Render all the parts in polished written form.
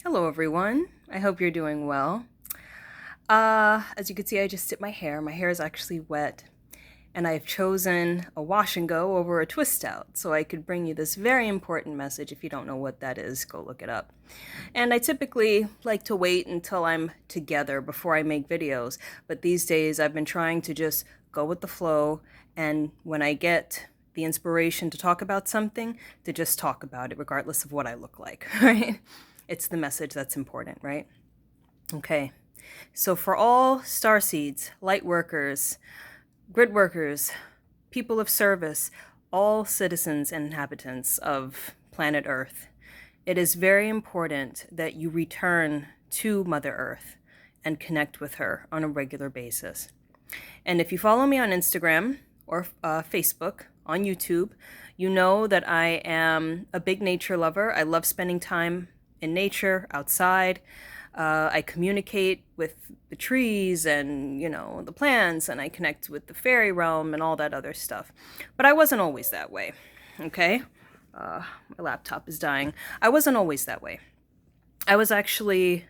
Hello, everyone. I hope you're doing well. As you can see, I just did my hair. My hair is actually wet, and I've chosen a wash and go over a twist out so I could bring you this very important message. If you don't know what that is, go look it up. And I typically like to wait until I'm together before I make videos, but these days I've been trying to just go with the flow, and when I get the inspiration to talk about something, to just talk about it regardless of what I look like, right? It's the message that's important, right? Okay. So for all star seeds, light workers, grid workers, people of service, all citizens and inhabitants of planet Earth, it is very important that you return to Mother Earth and connect with her on a regular basis. And if you follow me on Instagram or Facebook, on YouTube, you know that I am a big nature lover. I love spending time in nature, outside. I communicate with the trees and, the plants, and I connect with the fairy realm and all that other stuff. But I wasn't always that way, okay? My laptop is dying. I wasn't always that way. I was actually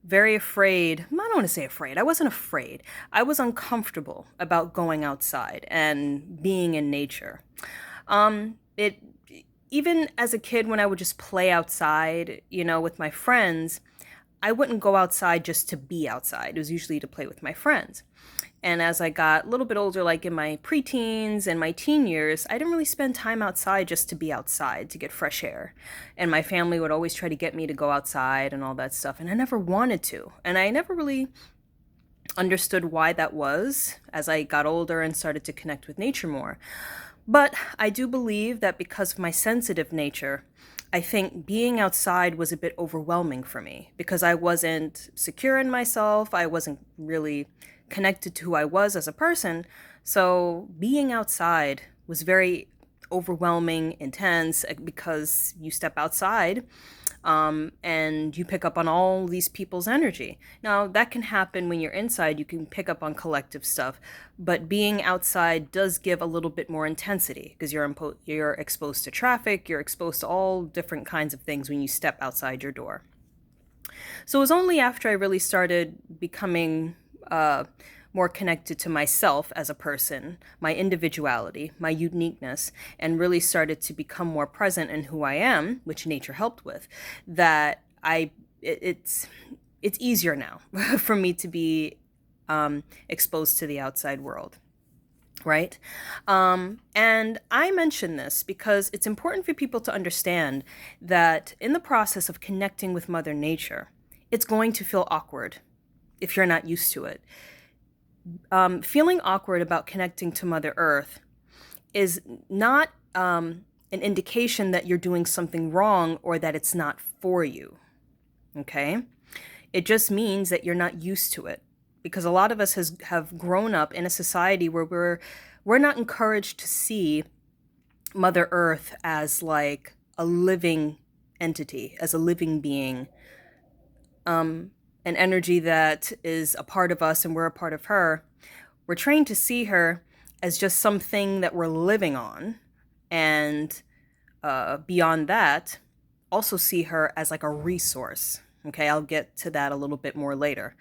very afraid. I don't want to say afraid. I wasn't afraid. I was uncomfortable about going outside and being in nature. It even as a kid when I would just play outside, with my friends, I wouldn't go outside just to be outside. It was usually to play with my friends. And as I got a little bit older, like in my preteens and my teen years, I didn't really spend time outside just to be outside, to get fresh air. And my family would always try to get me to go outside and all that stuff. And I never wanted to. And I never really understood why that was as I got older and started to connect with nature more. But I do believe that because of my sensitive nature, I think being outside was a bit overwhelming for me because I wasn't secure in myself. I wasn't really connected to who I was as a person. So being outside was very overwhelming, intense, because you step outside and you pick up on all these people's energy. Now, that can happen when you're inside. You can pick up on collective stuff, but being outside does give a little bit more intensity because you're exposed to traffic, you're exposed to all different kinds of things when you step outside your door. So it was only after I really started becoming more connected to myself as a person, my individuality, my uniqueness, and really started to become more present in who I am, which nature helped with, that it's easier now for me to be exposed to the outside world. Right? And I mention this because it's important for people to understand that in the process of connecting with Mother Nature, it's going to feel awkward if you're not used to it. Feeling awkward about connecting to Mother Earth is not an indication that you're doing something wrong or that it's not for you. Okay? It just means that you're not used to it. Because a lot of us have grown up in a society where we're not encouraged to see Mother Earth as like a living entity, as a living being, an energy that is a part of us and we're a part of her. We're trained to see her as just something that we're living on, and beyond that, also see her as like a resource. Okay, I'll get to that a little bit more later.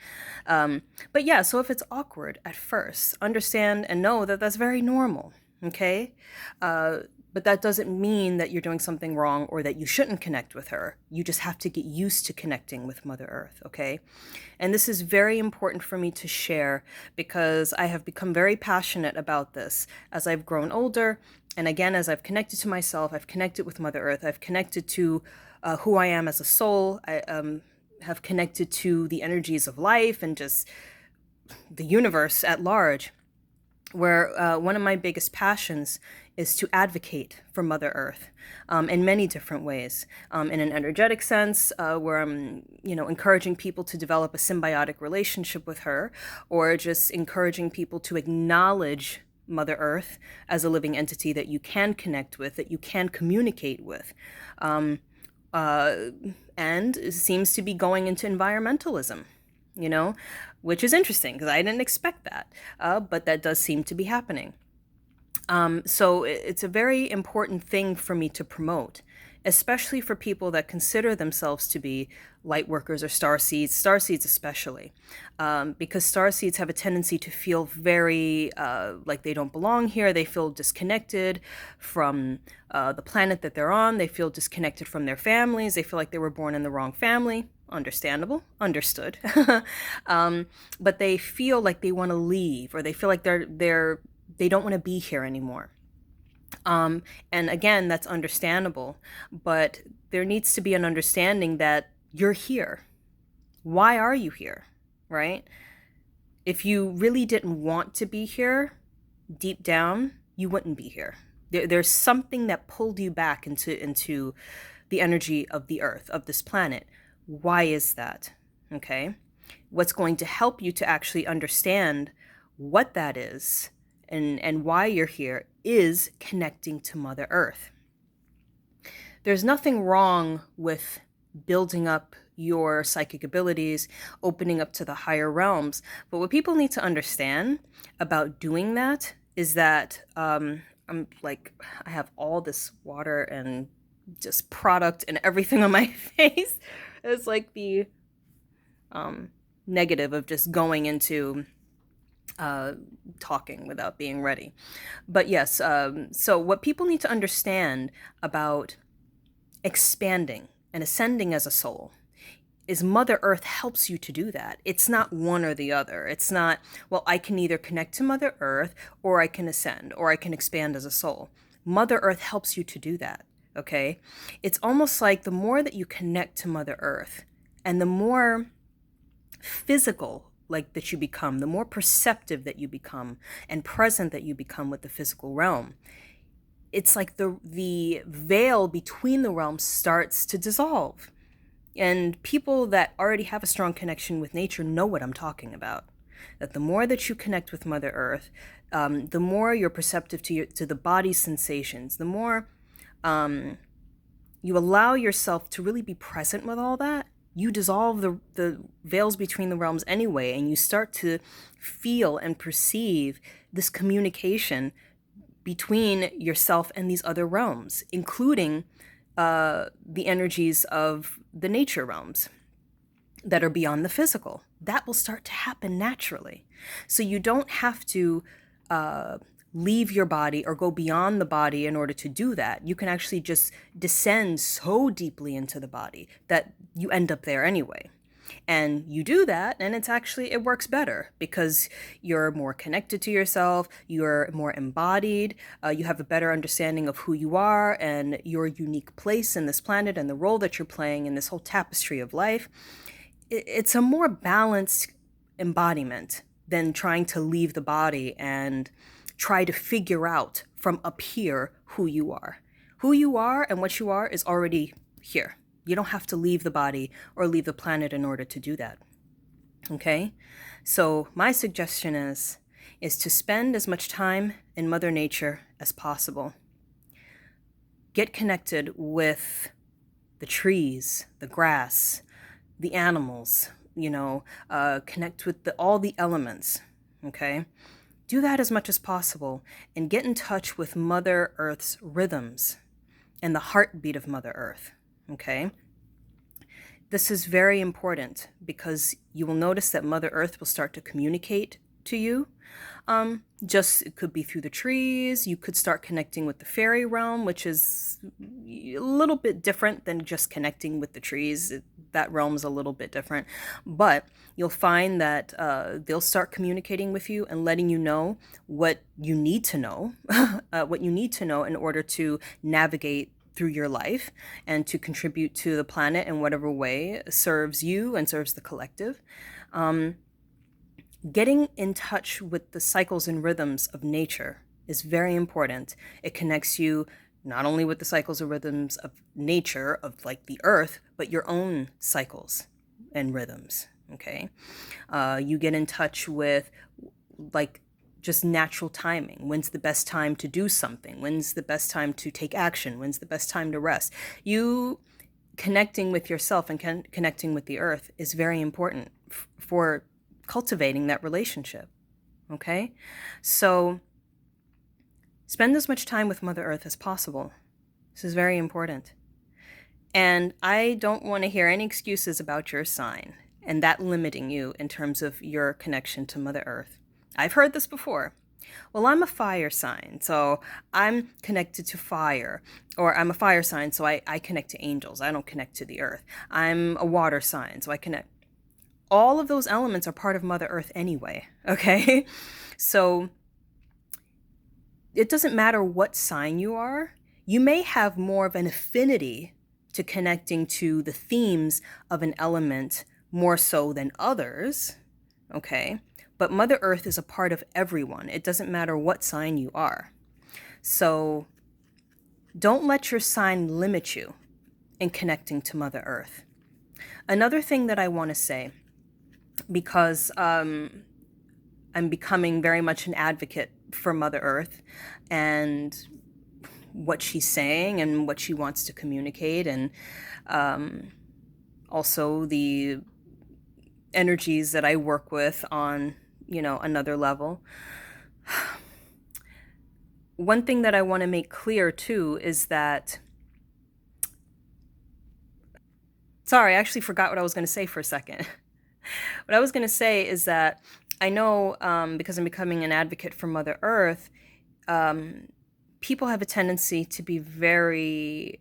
But yeah, so if it's awkward at first, understand and know that that's very normal. Okay? But that doesn't mean that you're doing something wrong or that you shouldn't connect with her. You just have to get used to connecting with Mother Earth, okay? And this is very important for me to share because I have become very passionate about this as I've grown older. And again, as I've connected to myself, I've connected with Mother Earth, I've connected to who I am as a soul. I have connected to the energies of life and just the universe at large, where one of my biggest passions is to advocate for Mother Earth in many different ways. In an energetic sense, where I'm, encouraging people to develop a symbiotic relationship with her, or just encouraging people to acknowledge Mother Earth as a living entity that you can connect with, that you can communicate with. And it seems to be going into environmentalism, which is interesting because I didn't expect that, but that does seem to be happening. So it's a very important thing for me to promote especially for people that consider themselves to be light workers or star seeds especially, because star seeds have a tendency to feel very like they don't belong here. They feel disconnected from the planet that they're on. They feel disconnected from their families. They feel like they were born in the wrong family. Understandable, understood. But they feel like they want to leave, or they feel like they don't want to be here anymore. And again, that's understandable, but there needs to be an understanding that you're here. Why are you here? Right? If you really didn't want to be here, deep down, you wouldn't be here. There's something that pulled you back into the energy of the earth, of this planet. Why is that? Okay? What's going to help you to actually understand what that is and why you're here is connecting to Mother Earth. There's nothing wrong with building up your psychic abilities, opening up to the higher realms. But what people need to understand about doing that is that I have all this water and just product and everything on my face. It's like the negative of just going into talking without being ready. But yes, so what people need to understand about expanding and ascending as a soul is Mother Earth helps you to do that. It's not one or the other. It's not, well, I can either connect to Mother Earth or I can ascend or I can expand as a soul. Mother Earth helps you to do that, okay? It's almost like the more that you connect to Mother Earth and the more physical that you become, the more perceptive that you become and present that you become with the physical realm, it's like the veil between the realms starts to dissolve. And people that already have a strong connection with nature know what I'm talking about. That the more that you connect with Mother Earth, the more you're perceptive to the body's sensations, the more you allow yourself to really be present with all that, you dissolve the veils between the realms anyway, and you start to feel and perceive this communication between yourself and these other realms, including the energies of the nature realms that are beyond the physical. That will start to happen naturally. So you don't have to leave your body or go beyond the body in order to do that. You can actually just descend so deeply into the body that you end up there anyway. And you do that, and it works better because you're more connected to yourself, you're more embodied, you have a better understanding of who you are and your unique place in this planet and the role that you're playing in this whole tapestry of life. It's a more balanced embodiment than trying to leave the body and try to figure out from up here who you are. Who you are and what you are is already here. You don't have to leave the body or leave the planet in order to do that. Okay? So my suggestion is to spend as much time in Mother Nature as possible. Get connected with the trees, the grass, the animals, connect with all the elements. Okay? Do that as much as possible and get in touch with Mother Earth's rhythms and the heartbeat of Mother Earth. Okay? This is very important because you will notice that Mother Earth will start to communicate to you. It could be through the trees. You could start connecting with the fairy realm, which is a little bit different than just connecting with the trees. That realm's a little bit different. But you'll find that they'll start communicating with you and letting you know what you need to know, in order to navigate through your life and to contribute to the planet in whatever way serves you and serves the collective. Getting in touch with the cycles and rhythms of nature is very important. It connects you not only with the cycles and rhythms of nature, of the earth, but your own cycles and rhythms, okay? You get in touch with just natural timing. When's the best time to do something? When's the best time to take action? When's the best time to rest? You connecting with yourself and connecting with the earth is very important for cultivating that relationship, okay? So spend as much time with Mother Earth as possible. This is very important. And I don't want to hear any excuses about your sign and that limiting you in terms of your connection to Mother Earth. I've heard this before. Well, I'm a fire sign, so I'm connected to fire. Or I'm a fire sign, so I connect to angels. I don't connect to the earth. I'm a water sign, so I connect. All of those elements are part of Mother Earth anyway, okay? So it doesn't matter what sign you are. You may have more of an affinity to connecting to the themes of an element more so than others, okay? But Mother Earth is a part of everyone. It doesn't matter what sign you are. So don't let your sign limit you in connecting to Mother Earth. Another thing that I want to say, because I'm becoming very much an advocate for Mother Earth and what she's saying and what she wants to communicate, and also the energies that I work with on, another level. One thing that I want to make clear too is that, sorry, I actually forgot what I was going to say for a second. What I was going to say is that I know, because I'm becoming an advocate for Mother Earth, people have a tendency to be very,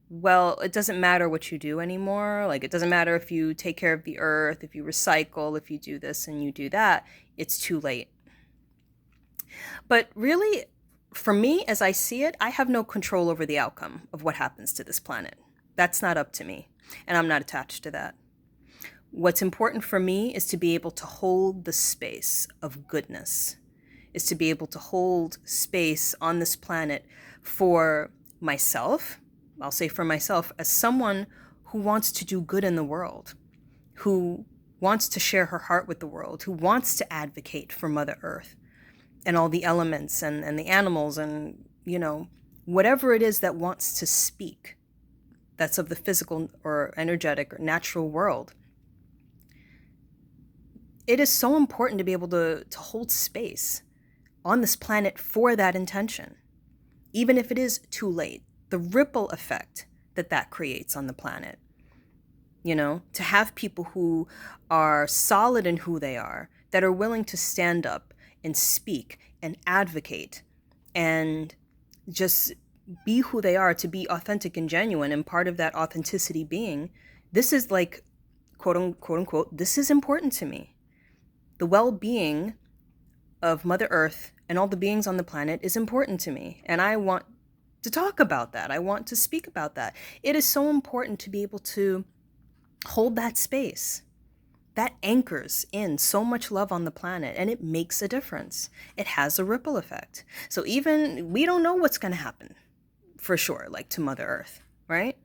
well, it doesn't matter what you do anymore. Like, it doesn't matter if you take care of the earth, if you recycle, if you do this and you do that, it's too late. But really, for me, as I see it, I have no control over the outcome of what happens to this planet. That's not up to me, and I'm not attached to that. What's important for me is to be able to hold the space of goodness, is to be able to hold space on this planet for myself. I'll say for myself, as someone who wants to do good in the world, who wants to share her heart with the world, who wants to advocate for Mother Earth and all the elements and the animals and, whatever it is that wants to speak, that's of the physical or energetic or natural world. It is so important to be able to hold space on this planet for that intention, even if it is too late. The ripple effect that creates on the planet, to have people who are solid in who they are, that are willing to stand up and speak and advocate and just be who they are, to be authentic and genuine, and part of that authenticity being, this is like, quote unquote, this is important to me. The well-being of Mother Earth and all the beings on the planet is important to me, and I want to talk about that. I want to speak about that. It is so important to be able to hold that space. That anchors in so much love on the planet, and it makes a difference. It has a ripple effect. So even we don't know what's going to happen for sure, like to Mother Earth, right?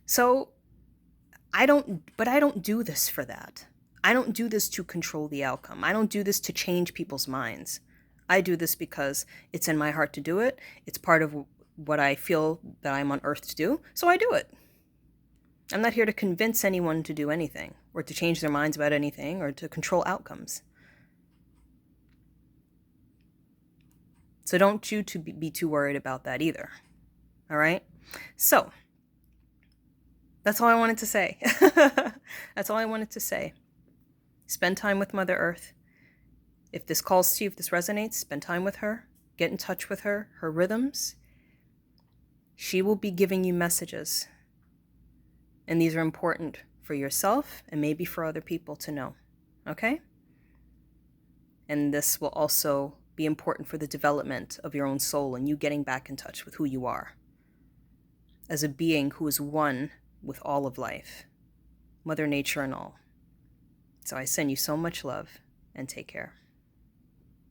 So I don't do this for that. I don't do this to control the outcome. I don't do this to change people's minds. I do this because it's in my heart to do it. It's part of what I feel that I'm on earth to do. So I do it. I'm not here to convince anyone to do anything or to change their minds about anything or to control outcomes. So don't you to be too worried about that either. All right? So that's all I wanted to say. That's all I wanted to say. Spend time with Mother Earth. If this calls to you, if this resonates, spend time with her. Get in touch with her rhythms. She will be giving you messages. And these are important for yourself and maybe for other people to know. Okay? And this will also be important for the development of your own soul and you getting back in touch with who you are as a being who is one with all of life, Mother Nature and all. So I send you so much love and take care.